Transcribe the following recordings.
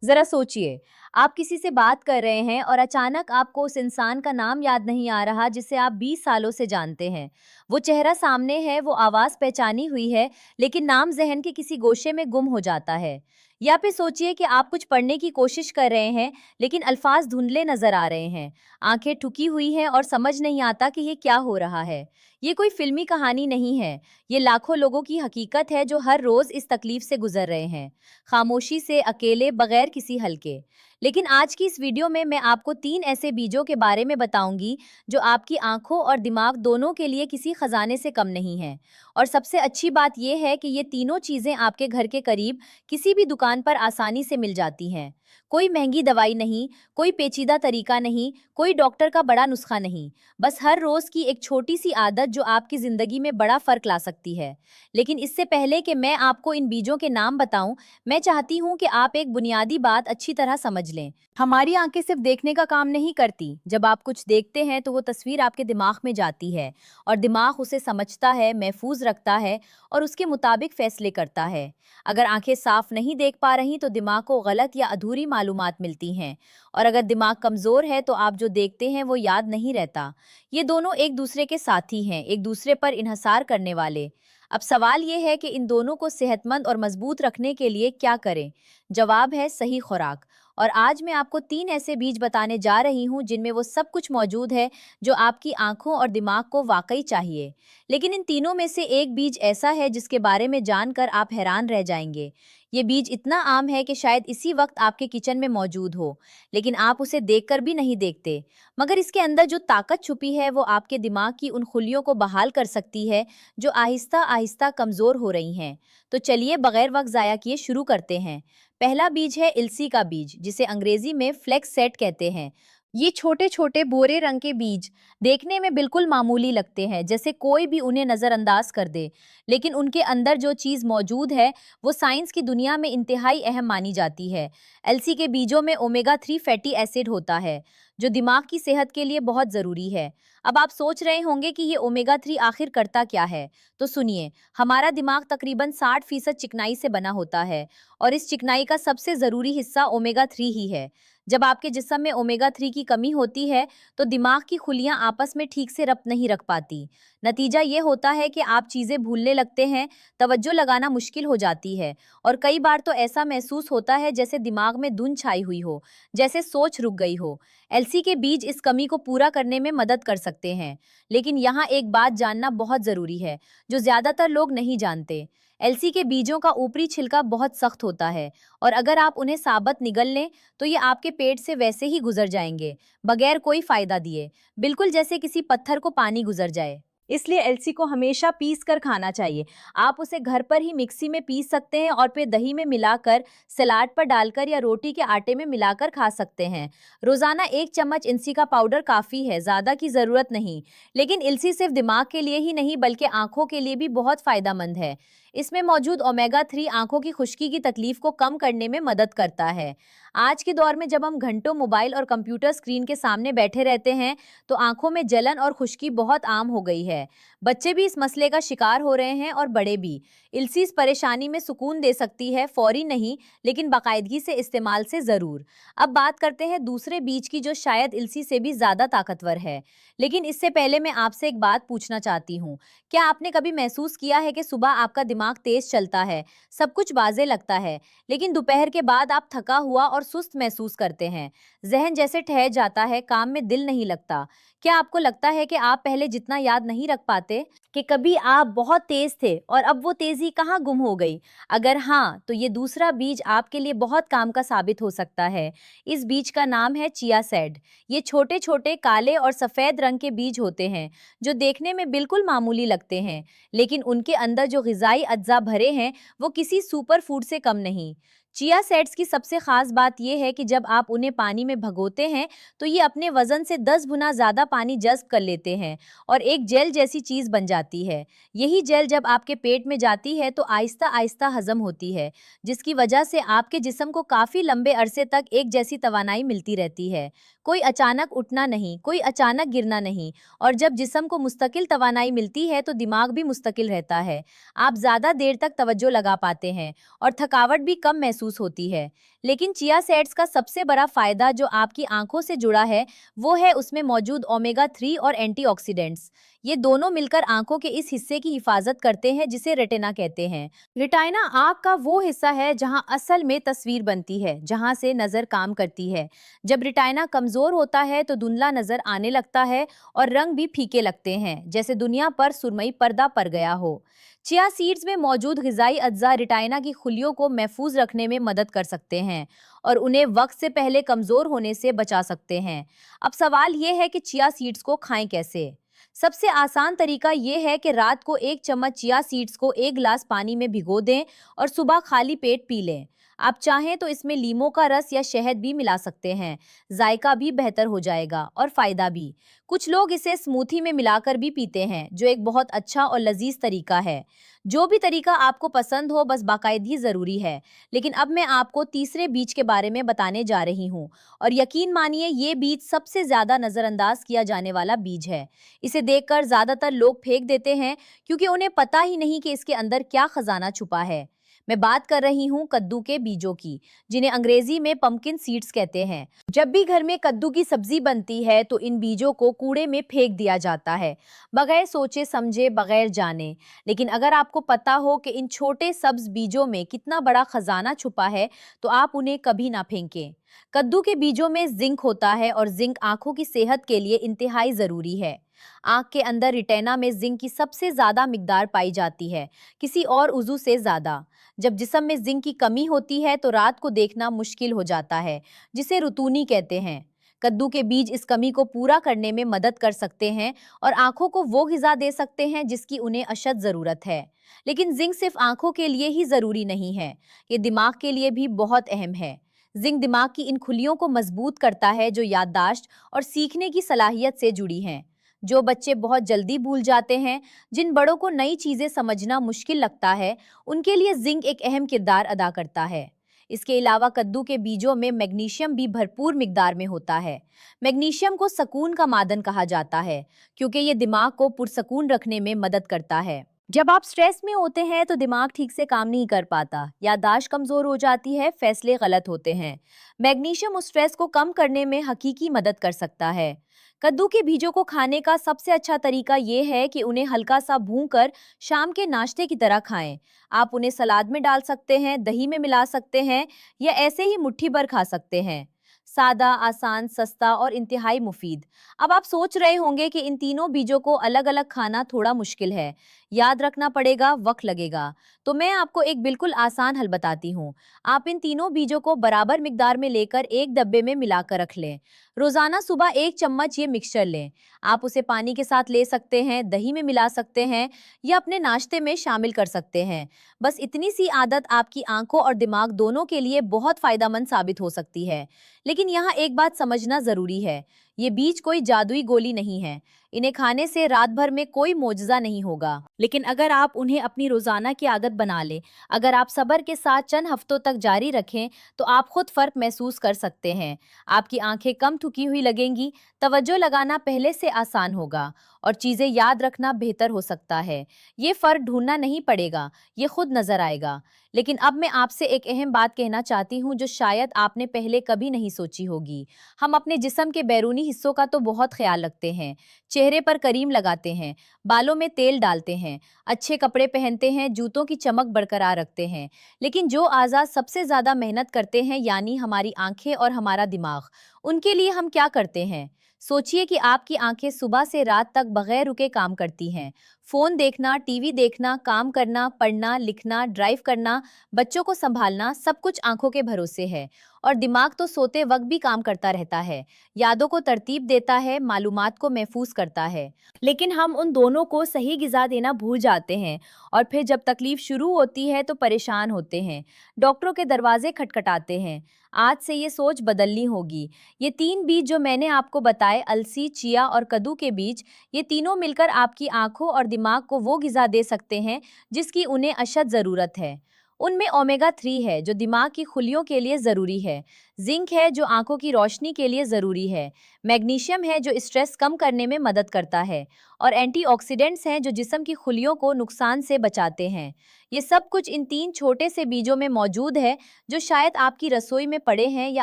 जरा सोचिए, आप किसी से बात कर रहे हैं और अचानक आपको उस इंसान का नाम याद नहीं आ रहा जिसे आप 20 सालों से जानते हैं। वो चेहरा सामने है, वो आवाज़ पहचानी हुई है, लेकिन नाम ज़हन के किसी गोशे में गुम हो जाता है। या फिर सोचिए कि आप कुछ पढ़ने की कोशिश कर रहे हैं, लेकिन अल्फाज धुंधले नज़र आ रहे हैं, आंखें ठुकी हुई हैं और समझ नहीं आता कि ये क्या हो रहा है। ये कोई फिल्मी कहानी नहीं है, ये लाखों लोगों की हकीकत है जो हर रोज़ इस तकलीफ से गुजर रहे हैं, खामोशी से, अकेले, बगैर किसी हल के। लेकिन आज की इस वीडियो में मैं आपको 3 ऐसे बीजों के बारे में बताऊंगी जो आपकी आंखों और दिमाग दोनों के लिए किसी खजाने से कम नहीं हैं। और सबसे अच्छी बात यह है कि ये तीनों चीज़ें आपके घर के करीब किसी भी दुकान पर आसानी से मिल जाती हैं। कोई महंगी दवाई नहीं, कोई पेचीदा तरीका नहीं, कोई डॉक्टर का बड़ा नुस्खा नहीं, बस हर रोज़ की एक छोटी सी आदत जो आपकी ज़िंदगी में बड़ा फ़र्क ला सकती है। लेकिन इससे पहले कि मैं आपको इन बीजों के नाम बताऊं, मैं चाहती हूँ कि आप एक बुनियादी बात अच्छी तरह समझ लें। हमारी आंखें सिर्फ देखने का काम नहीं करती। जब आप कुछ देखते हैं तो वो तस्वीर आपके दिमाग में जाती है और दिमाग उसे समझता है, महफूज रखता है और उसके मुताबिक फैसले करता है। अगर आंखें साफ नहीं देख पा रही तो दिमाग को गलत या अधूरी मालूमात मिलती हैं, और अगर दिमाग कमज़ोर है तो आप जो देखते हैं वो याद नहीं रहता। ये दोनों एक दूसरे के साथी हैं, एक दूसरे पर इन्हसार करने वाले। अब सवाल ये है कि इन दोनों को सेहतमंद और मजबूत रखने के लिए क्या करें? जवाब है सही खुराक। और आज मैं आपको 3 ऐसे बीज बताने जा रही हूँ जिनमें वो सब कुछ मौजूद है जो आपकी आंखों और दिमाग को वाकई चाहिए। लेकिन इन तीनों में से एक बीज ऐसा है जिसके बारे में जानकर आप हैरान रह जाएंगे। ये बीज इतना आम है कि शायद इसी वक्त आपके किचन में मौजूद हो, लेकिन आप उसे देखकर भी नहीं देखते। मगर इसके अंदर जो ताकत छुपी है वो आपके दिमाग की उन खुलियों को बहाल कर सकती है जो आहिस्ता आहिस्ता कमज़ोर हो रही हैं। तो चलिए बगैर वक्त ज़ाया किए शुरू करते हैं। पहला बीज है इलसी का बीज, जिसे अंग्रेजी में फ्लेक्स सेट कहते हैं। ये छोटे छोटे भूरे रंग के बीज देखने में बिल्कुल मामूली लगते हैं, जैसे कोई भी उन्हें नज़रअंदाज कर दे। लेकिन उनके अंदर जो चीज़ मौजूद है वो साइंस की दुनिया में इंतहाई अहम मानी जाती है। एलसी के बीजों में ओमेगा 3 फैटी एसिड होता है, जो दिमाग की सेहत के लिए बहुत ज़रूरी है। अब आप सोच रहे होंगे कि ये ओमेगा 3 आखिर करता क्या है? तो सुनिए, हमारा दिमाग तकरीबन 60% चिकनाई से बना होता है, और इस चिकनाई का सबसे ज़रूरी हिस्सा ओमेगा 3 ही है। जब आपके जिस्म में ओमेगा 3 की कमी होती है तो दिमाग की खुलियां आपस में ठीक से रब्त नहीं रख पाती। नतीजा ये होता है कि आप चीज़ें भूलने लगते हैं, तवज्जो लगाना मुश्किल हो जाती है, और कई बार तो ऐसा महसूस होता है जैसे दिमाग में धुंध छाई हुई हो, जैसे सोच रुक गई हो। एलसी के बीज इस कमी को पूरा करने में मदद कर सकते हैं। लेकिन यहाँ एक बात जानना बहुत ज़रूरी है जो ज़्यादातर लोग नहीं जानते। एलसी के बीजों का ऊपरी छिलका बहुत सख्त होता है, और अगर आप उन्हें साबुत निगल लें तो ये आपके पेट से वैसे ही गुजर जाएंगे, बगैर कोई फायदा दिए, बिल्कुल जैसे किसी पत्थर को पानी गुजर जाए। इसलिए एलसी को हमेशा पीस कर खाना चाहिए। आप उसे घर पर ही मिक्सी में पीस सकते हैं और फिर दही में मिलाकर, सलाद पर डालकर या रोटी के आटे में मिलाकर खा सकते हैं। रोजाना 1 चम्मच इलसी का पाउडर काफ़ी है, ज़्यादा की ज़रूरत नहीं। लेकिन इलसी सिर्फ दिमाग के लिए ही नहीं बल्कि आंखों के लिए भी बहुत फ़ायदेमंद है। इसमें मौजूद ओमेगा 3 आंखों की खुश्की की तकलीफ को कम करने में मदद करता है। आज के दौर में जब हम घंटों मोबाइल और कंप्यूटर स्क्रीन के सामने बैठे रहते हैं तो आंखों में जलन और खुश्की बहुत आम हो गई है। बच्चे भी इस मसले का शिकार हो रहे हैं और बड़े भी। इलसी इस परेशानी में सुकून दे सकती है, फौरी नहीं लेकिन बाकायदगी से इस्तेमाल से ज़रूर। अब बात करते हैं दूसरे बीज की जो शायद इलसी से भी ज़्यादा ताकतवर है। लेकिन इससे पहले मैं आपसे एक बात पूछना चाहती हूँ। क्या आपने कभी महसूस किया है कि सुबह आपका दिमाग तेज चलता है, सब कुछ वाज़ेह लगता है, लेकिन दोपहर के बाद आप थका हुआ और सुस्त महसूस करते हैं? जहन जैसे ठहर जाता है, काम में दिल नहीं लगता। क्या आपको लगता है कि आप पहले जितना याद नहीं रख पाते? कि कभी आप बहुत तेज थे और अब वो तेजी कहाँ गुम हो गई? अगर हाँ, तो ये दूसरा बीज आपके लिए बहुत काम का साबित हो सकता है। इस बीज का नाम है चिया सीड। ये छोटे छोटे काले और सफ़ेद रंग के बीज होते हैं जो देखने में बिल्कुल मामूली लगते हैं, लेकिन उनके अंदर जो ग़िज़ाई अज्जा भरे हैं वो किसी सुपर फूड से कम नहीं। चिया सीड्स की सबसे खास बात यह है कि जब आप उन्हें पानी में भगोते हैं तो ये अपने वजन से 10 गुना ज़्यादा पानी जज़्ब कर लेते हैं और एक जेल जैसी चीज़ बन जाती है। यही जेल जब आपके पेट में जाती है तो आहिस्ता आहिस्ता हजम होती है, जिसकी वजह से आपके जिस्म को काफ़ी लंबे अरसे तक एक जैसी तवानाई मिलती रहती है। कोई अचानक उठना नहीं, कोई अचानक गिरना नहीं, और जब जिस्म को मुस्तकिल तवानाई मिलती है तो दिमाग भी मुस्तकिल रहता है। आप ज़्यादा देर तक तवज्जो लगा पाते हैं और थकावट भी कम महसूस महसूस होती है। लेकिन चिया सीड्स का सबसे बड़ा फायदा जो आपकी आंखों से जुड़ा है, वो है उसमें मौजूद ओमेगा 3 और एंटीऑक्सीडेंट्स। ये दोनों मिलकर आंखों के इस हिस्से की हिफाजत करते हैं जिसे रेटिना कहते हैं। रेटिना आंख का वो हिस्सा है जहां असल में तस्वीर बनती है, जहां से नजर काम करती है। जब रेटिना कमजोर होता है तो धुंधला नजर आने लगता है और रंग भी फीके लगते हैं, जैसे दुनिया पर सुरमई पर्दा पड़ गया हो। चिया सीड्स में मौजूद ग़िज़ाई अज्जा रेटिना की खुलियों को महफूज रखने में मदद कर सकते हैं और उन्हें वक्त से पहले कमजोर होने से बचा सकते हैं। अब सवाल ये है कि चिया सीड्स को खाएं कैसे? सबसे आसान तरीका ये है कि रात को 1 चम्मच चिया सीड्स को 1 गिलास पानी में भिगो दें और सुबह खाली पेट पी लें। आप चाहें तो इसमें लीमों का रस या शहद भी मिला सकते हैं। जायका भी बेहतर हो जाएगा और फायदा भी। कुछ लोग इसे स्मूथी में मिलाकर भी पीते हैं, जो एक बहुत अच्छा और लजीज तरीका है। जो भी तरीका आपको पसंद हो, बस बाकायदगी जरूरी है। लेकिन अब मैं आपको तीसरे बीज के बारे में बताने जा रही हूँ और यकीन मानिए ये बीज सबसे ज्यादा नजरअंदाज किया जाने वाला बीज है। इसे देखकर ज्यादातर लोग फेंक देते हैं क्योंकि उन्हें पता ही नहीं कि इसके अंदर क्या खजाना छुपा है। मैं बात कर रही हूँ कद्दू के बीजों की, जिन्हें अंग्रेजी में पंपकिन सीड्स कहते हैं। जब भी घर में कद्दू की सब्जी बनती है तो इन बीजों को कूड़े में फेंक दिया जाता है, बगैर सोचे समझे, बगैर जाने। लेकिन अगर आपको पता हो कि इन छोटे सब्ज बीजों में कितना बड़ा खजाना छुपा है, तो आप उन्हें कभी ना फेंकें। कद्दू के बीजों में जिंक होता है और जिंक आंखों की सेहत के लिए इंतहाई जरूरी है। आंख के अंदर रेटिना में जिंक की सबसे ज्यादा मिकदार पाई जाती है, किसी और उज़ू से ज्यादा। जब जिस्म में जिंक की कमी होती है तो रात को देखना मुश्किल हो जाता है, जिसे रुतूनी कहते हैं। कद्दू के बीज इस कमी को पूरा करने में मदद कर सकते हैं और आंखों को वो ग़िज़ा दे सकते हैं जिसकी उन्हें अशद ज़रूरत है। लेकिन जिंक सिर्फ आंखों के लिए ही ज़रूरी नहीं है, ये दिमाग के लिए भी बहुत अहम है। जिंक दिमाग की इन खुलियों को मजबूत करता है जो याददाश्त और सीखने की सलाहियत से जुड़ी हैं। जो बच्चे बहुत जल्दी भूल जाते हैं, जिन बड़ों को नई चीज़ें समझना मुश्किल लगता है, उनके लिए जिंक एक अहम किरदार अदा करता है। इसके अलावा कद्दू के बीजों में मैग्नीशियम भी भरपूर मिकदार में होता है। मैग्नीशियम को सुकून का मादन कहा जाता है क्योंकि ये दिमाग को पुरसकून रखने में मदद करता है। जब आप स्ट्रेस में होते हैं तो दिमाग ठीक से काम नहीं कर पाता, याददाश्त कमजोर हो जाती है, फैसले गलत होते हैं। मैग्नीशियम उस स्ट्रेस को कम करने में हकीकी मदद कर सकता है। कद्दू के बीजों को खाने का सबसे अच्छा तरीका ये है कि उन्हें हल्का सा भूनकर शाम के नाश्ते की तरह खाएं। आप उन्हें सलाद में डाल सकते हैं, दही में मिला सकते हैं या ऐसे ही मुट्ठी भर खा सकते हैं। सादा, आसान, सस्ता और इंतहाई मुफीद। अब आप सोच रहे होंगे कि इन तीनों बीजों को अलग अलग खाना थोड़ा मुश्किल है, याद रखना पड़ेगा, वक्त लगेगा। तो मैं आपको एक बिल्कुल आसान हल बताती हूँ। आप इन तीनों बीजों को बराबर मिकदार में लेकर एक डब्बे में मिलाकर रख लें। रोजाना सुबह 1 चम्मच ये मिक्सचर लें। आप उसे पानी के साथ ले सकते हैं, दही में मिला सकते हैं या अपने नाश्ते में शामिल कर सकते हैं। बस इतनी सी आदत आपकी आंखों और दिमाग दोनों के लिए बहुत फायदेमंद साबित हो सकती है। लेकिन यहाँ एक बात समझना जरूरी है, ये बीज कोई जादुई गोली नहीं है। इन्हें खाने से रात भर में कोई मोजज़ा नहीं होगा। लेकिन अगर आप उन्हें अपनी रोजाना की आदत बना लें, अगर आप सब्र के साथ चंद हफ्तों तक जारी रखें, तो आप खुद फर्क महसूस कर सकते हैं। आपकी आंखें कम थकी हुई लगेंगी, तवज्जो लगाना पहले से आसान होगा और चीजें याद रखना बेहतर हो सकता है। ये फर्क ढूंढना नहीं पड़ेगा, ये खुद नजर आएगा। लेकिन अब मैं आपसे एक अहम बात कहना चाहती हूँ जो शायद आपने पहले कभी नहीं सोची होगी। हम अपने जिस्म के बैरूनी हिस्सों का तो बहुत ख्याल रखते हैं, चेहरे पर क्रीम लगाते हैं, बालों में तेल डालते हैं, अच्छे कपड़े पहनते हैं, जूतों की चमक बरकरार रखते हैं। लेकिन जो आज़ा सबसे ज़्यादा मेहनत करते हैं, यानी हमारी आंखें और हमारा दिमाग, उनके लिए हम क्या करते हैं? सोचिए कि आपकी आंखें सुबह से रात तक बगैर रुके काम करती हैं। फोन देखना, टीवी देखना, काम करना, पढ़ना, लिखना, ड्राइव करना, बच्चों को संभालना, सब कुछ आंखों के भरोसे है। और दिमाग तो सोते वक्त भी काम करता रहता है, यादों को तरतीब देता है, मालूमात को महफूज करता है। लेकिन हम उन दोनों को सही ग़िज़ा देना भूल जाते हैं और फिर जब तकलीफ शुरू होती है तो परेशान होते हैं, डॉक्टरों के दरवाजे खटखटाते हैं। आज से ये सोच बदलनी होगी। ये 3 बीज जो मैंने आपको बताए, अलसी, चिया और कद्दू के बीज, ये तीनों मिलकर आपकी आंखों और दिमाग को वो ग़िज़ा दे सकते हैं जिसकी उन्हें अशद ज़रूरत है। उनमें ओमेगा 3 है जो दिमाग की खुलियों के लिए ज़रूरी है। जिंक है जो आंखों की रोशनी के लिए ज़रूरी है। मैग्नीशियम है जो स्ट्रेस कम करने में मदद करता है। और एंटीऑक्सीडेंट्स हैं जो जिस्म की खुलियों को नुकसान से बचाते हैं। ये सब कुछ इन 3 छोटे से बीजों में मौजूद है, जो शायद आपकी रसोई में पड़े हैं या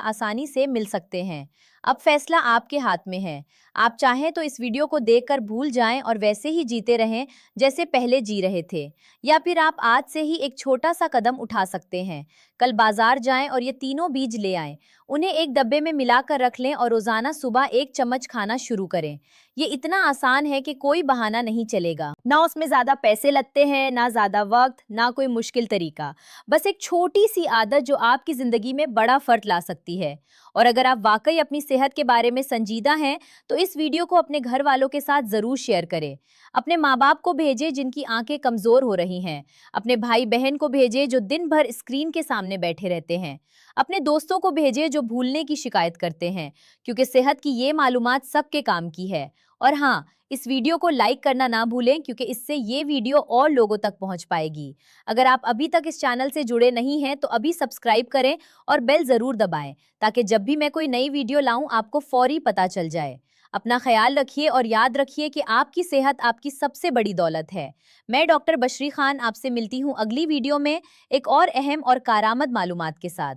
आसानी से मिल सकते हैं। अब फैसला आपके हाथ में है। आप चाहें तो इस वीडियो को देखकर भूल जाएं और वैसे ही जीते रहें जैसे पहले जी रहे थे, या फिर आप आज से ही एक छोटा सा कदम उठा सकते हैं। कल बाजार जाएं और ये तीनों बीज ले आएं। उन्हें एक डब्बे में मिलाकर रख लें और रोजाना सुबह 1 चम्मच खाना शुरू करें। ये इतना आसान है कि कोई बहाना नहीं चलेगा। ना उसमें ज्यादा पैसे लगते हैं, ना ज्यादा वक्त, ना कोई मुश्किल तरीका। बस एक छोटी सी आदत जो आपकी जिंदगी में बड़ा फर्क ला सकती है। और अगर आप वाकई अपनी सेहत के बारे में संजीदा हैं, तो इस वीडियो को अपने घर वालों के साथ जरूर शेयर करें। अपने माँ बाप को भेजें जिनकी आंखें कमजोर हो रही हैं। अपने भाई बहन को भेजें जो दिन भर स्क्रीन के सामने बैठे रहते हैं। अपने दोस्तों को भेजें जो भूलने की शिकायत करते हैं, क्योंकि सेहत की ये मालूमात सबके काम की है। और हाँ, इस वीडियो को लाइक करना ना भूलें, क्योंकि इससे ये वीडियो और लोगों तक पहुंच पाएगी। अगर आप अभी तक इस चैनल से जुड़े नहीं हैं तो अभी सब्सक्राइब करें और बेल ज़रूर दबाएं, ताकि जब भी मैं कोई नई वीडियो लाऊं आपको फौरी पता चल जाए। अपना ख्याल रखिए और याद रखिए कि आपकी सेहत आपकी सबसे बड़ी दौलत है। मैं डॉक्टर बशरी खान आपसे मिलती हूँ अगली वीडियो में एक और अहम और कारआमद मालूमात के साथ।